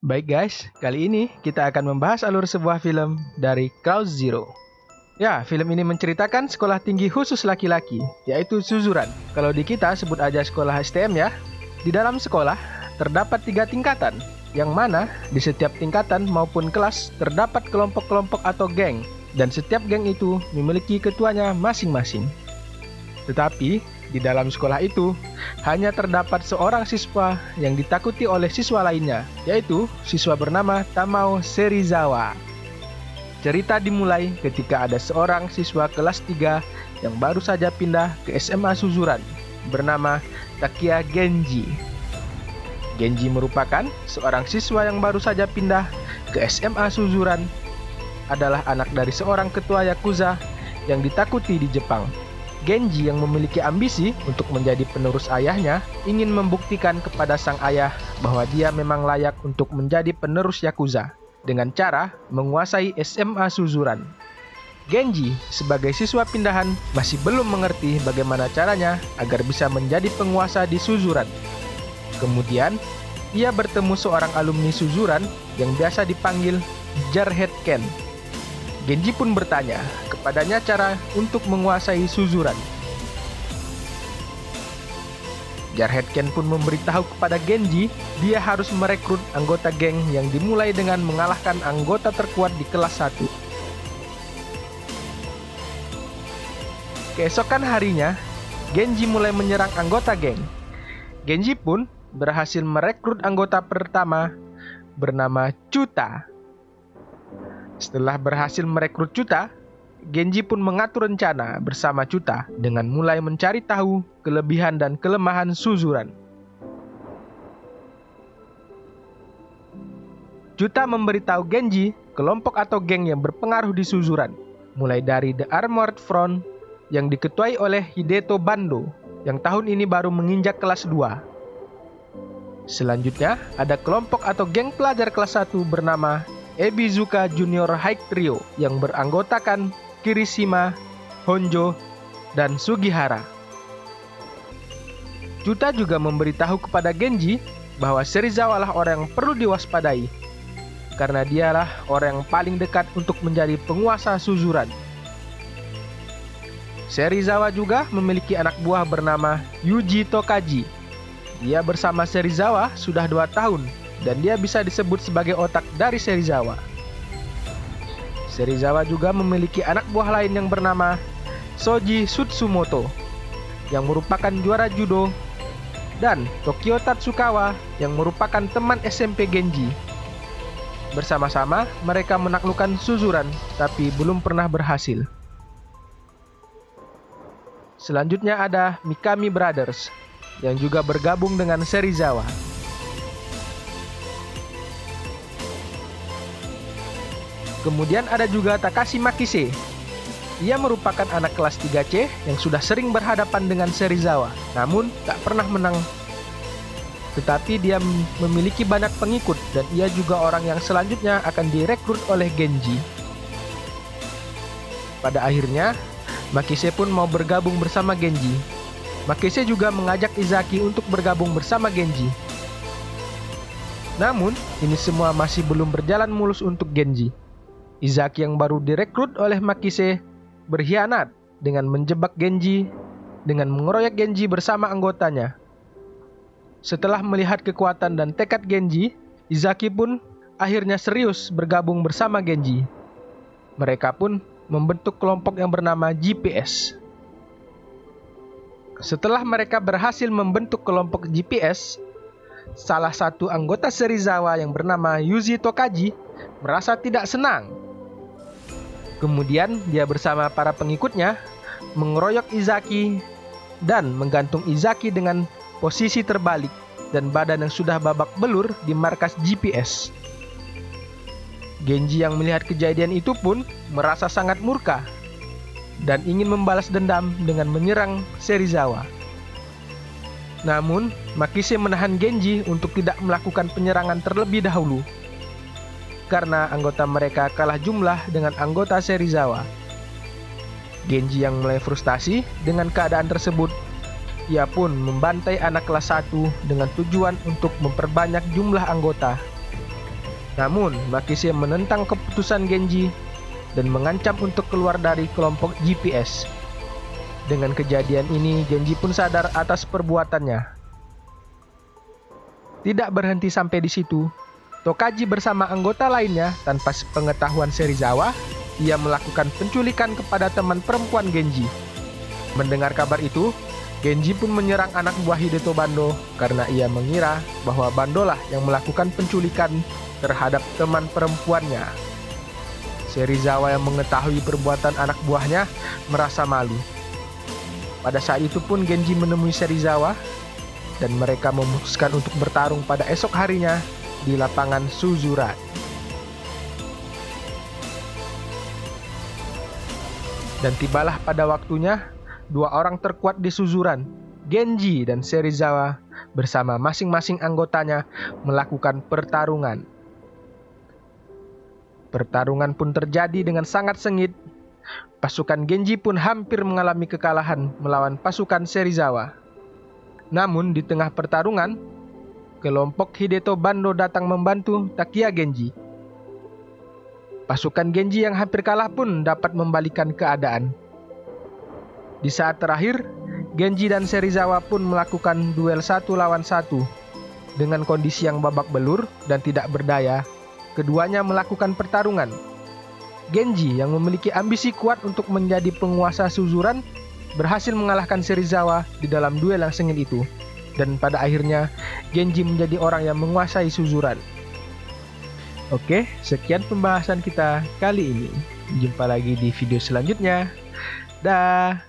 Baik guys, kali ini kita akan membahas alur sebuah film dari Cross Zero. Ya, film ini menceritakan sekolah tinggi khusus laki-laki, yaitu Suzuran. Kalau di kita sebut aja sekolah STM ya. Di dalam sekolah terdapat 3 tingkatan, yang mana di setiap tingkatan maupun kelas terdapat kelompok-kelompok atau geng, dan setiap geng itu memiliki ketuanya masing-masing. Tetapi di dalam sekolah itu hanya terdapat seorang siswa yang ditakuti oleh siswa lainnya, yaitu siswa bernama Tamao Serizawa. Cerita dimulai ketika ada seorang siswa kelas 3 yang baru saja pindah ke SMA Suzuran bernama Takia Genji. Genji merupakan seorang siswa yang baru saja pindah ke SMA Suzuran, adalah anak dari seorang ketua Yakuza yang ditakuti di Jepang. Genji yang memiliki ambisi untuk menjadi penerus ayahnya ingin membuktikan kepada sang ayah bahwa dia memang layak untuk menjadi penerus Yakuza dengan cara menguasai SMA Suzuran. Genji sebagai siswa pindahan masih belum mengerti bagaimana caranya agar bisa menjadi penguasa di Suzuran. Kemudian, ia bertemu seorang alumni Suzuran yang biasa dipanggil Jarhead Ken. Genji pun bertanya kepadanya cara untuk menguasai Suzuran. Jarhead Ken pun memberitahu kepada Genji dia harus merekrut anggota geng yang dimulai dengan mengalahkan anggota terkuat di kelas 1. Keesokan harinya, Genji mulai menyerang anggota geng. Genji pun berhasil merekrut anggota pertama bernama Chuta. Setelah berhasil merekrut Chuta, Genji pun mengatur rencana bersama Chuta dengan mulai mencari tahu kelebihan dan kelemahan Suzuran. Chuta memberitahu Genji kelompok atau geng yang berpengaruh di Suzuran, mulai dari The Armored Front yang diketuai oleh Hideto Bando yang tahun ini baru menginjak kelas 2. Selanjutnya ada kelompok atau geng pelajar kelas 1 bernama Ebizuka Junior High Trio yang beranggotakan Kirishima, Honjo, dan Sugihara. Chuta juga memberitahu kepada Genji bahwa Serizawa lah orang yang perlu diwaspadai, karena dialah orang yang paling dekat untuk menjadi penguasa Suzuran. Serizawa juga memiliki anak buah bernama Yuji Tokaji. Dia bersama Serizawa sudah 2 tahun, dan dia bisa disebut sebagai otak dari Serizawa. Serizawa juga memiliki anak buah lain yang bernama Shoji Sutsumoto, yang merupakan juara judo, dan Tokyo Tatsukawa, yang merupakan teman SMP Genji. Bersama-sama, mereka menaklukkan Suzuran, tapi belum pernah berhasil. Selanjutnya ada Mikami Brothers, yang juga bergabung dengan Serizawa. Kemudian ada juga Takashi Makise. Ia merupakan anak kelas 3C yang sudah sering berhadapan dengan Serizawa, namun tak pernah menang. Tetapi dia memiliki banyak pengikut dan ia juga orang yang selanjutnya akan direkrut oleh Genji. Pada akhirnya, Makise pun mau bergabung bersama Genji. Makise juga mengajak Izaki untuk bergabung bersama Genji. Namun, ini semua masih belum berjalan mulus untuk Genji. Izaki yang baru direkrut oleh Makise berkhianat dengan menjebak Genji dengan mengeroyok Genji bersama anggotanya. Setelah melihat kekuatan dan tekad Genji, Izaki pun akhirnya serius bergabung bersama Genji. Mereka pun membentuk kelompok yang bernama GPS. Setelah mereka berhasil membentuk kelompok GPS, salah satu anggota Serizawa yang bernama Yuji Tokaji merasa tidak senang. Kemudian dia bersama para pengikutnya mengeroyok Izaki dan menggantung Izaki dengan posisi terbalik dan badan yang sudah babak belur di markas GPS. Genji yang melihat kejadian itu pun merasa sangat murka dan ingin membalas dendam dengan menyerang Serizawa. Namun, Makise menahan Genji untuk tidak melakukan penyerangan terlebih dahulu, karena anggota mereka kalah jumlah dengan anggota Serizawa. Genji yang mulai frustasi dengan keadaan tersebut, ia pun membantai anak kelas 1 dengan tujuan untuk memperbanyak jumlah anggota. Namun, Makise menentang keputusan Genji dan mengancam untuk keluar dari kelompok GPS. Dengan kejadian ini, Genji pun sadar atas perbuatannya. Tidak berhenti sampai di situ, Tokaji bersama anggota lainnya tanpa sepengetahuan Serizawa, ia melakukan penculikan kepada teman perempuan Genji. Mendengar kabar itu, Genji pun menyerang anak buah Hideto Bando karena ia mengira bahwa Bando lah yang melakukan penculikan terhadap teman perempuannya. Serizawa yang mengetahui perbuatan anak buahnya merasa malu. Pada saat itu pun Genji menemui Serizawa dan mereka memutuskan untuk bertarung pada esok harinya di lapangan Suzuran. Dan tibalah pada waktunya, dua orang terkuat di Suzuran, Genji dan Serizawa, bersama masing-masing anggotanya melakukan pertarungan. Pertarungan pun terjadi dengan sangat sengit. Pasukan Genji pun hampir mengalami kekalahan melawan pasukan Serizawa. Namun di tengah pertarungan, kelompok Hideto Bando datang membantu Takia Genji. Pasukan Genji yang hampir kalah pun dapat membalikan keadaan. Di saat terakhir, Genji dan Serizawa pun melakukan duel 1 lawan 1. Dengan kondisi yang babak belur dan tidak berdaya, keduanya melakukan pertarungan. Genji yang memiliki ambisi kuat untuk menjadi penguasa Suzuran berhasil mengalahkan Serizawa di dalam duel yang sengit itu. Dan pada akhirnya, Genji menjadi orang yang menguasai Suzuran. Oke, sekian pembahasan kita kali ini. Jumpa lagi di video selanjutnya. Dah.